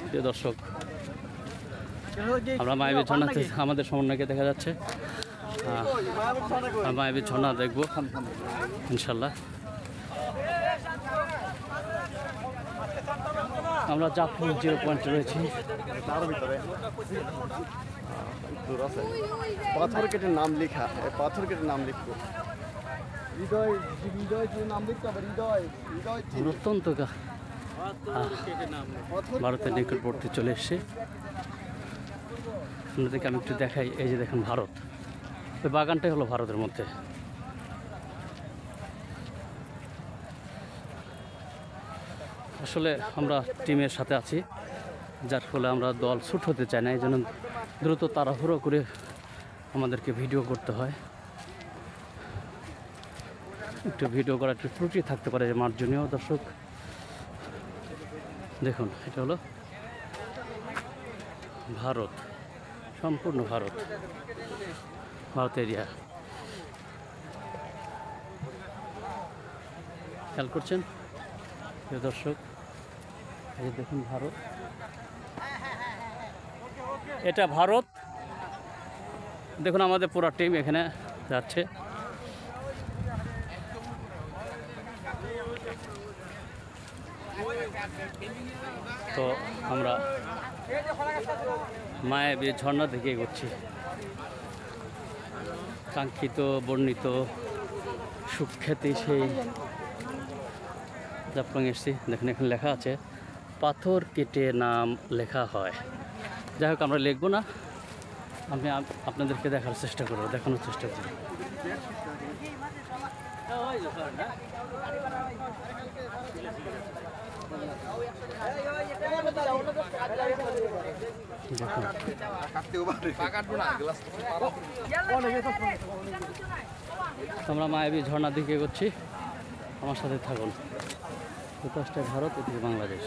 প্রিয় দর্শক, আমরা মায়াবী ঝর্ণাতে আমাদের সমন্বয়কে দেখা যাচ্ছে। মায়াবী ঝর্ণা দেখবো ইনশাল্লাহ। আমরা জাফর 0 পয়েন্টে রয়েছি। পাথর কেটে নাম লেখা, পাথর কেটে নাম লিখবো। হৃদয় হৃদয় নাম লিখতে হবে। হৃদয় হৃদয় অত্যন্ত ভারতের নিকটবর্তী চলে এসছে। আপনাদেরকে আমি একটু দেখাই। এই যে দেখেন ভারত, ওই বাগানটাই হলো ভারতের মধ্যে। আসলে আমরা টিমের সাথে আছি, যার ফলে আমরা দল ছুট হতে চাই না, এই জন্য দ্রুত তাড়াহুড়ো করে আমাদেরকে ভিডিও করতে হয়। একটু ভিডিও করা একটু ত্রুটি থাকতে পারে মার্জনীয়। দর্শক দেখুন, এটা হলো ভারত, সম্পূর্ণ ভারত এরিয়া। খেয়াল করছেন প্রিয় দর্শক, এই দেখুন ভারত, এটা ভারত। দেখুন আমাদের পুরো টিম এখানে যাচ্ছে। তো আমরা মায়াবী ঝর্ণা দিকে এগোচ্ছি। কাঙ্ক্ষিত বর্ণিত সুখ্যাতি সেই জাফলং এসছি। দেখুন এখানে লেখা আছে পাথর কেটে নাম লেখা হয়। যাই হোক, আমরা লিখবো না, আমি আপনাদেরকে দেখার চেষ্টা করবো, দেখানোর চেষ্টা করব। আমরা মায়াবী ঝর্ণার দিকে এগোচ্ছি, আমার সাথে থাকুন। যুক্তরাষ্ট্রের ভারত, এদিকে বাংলাদেশ।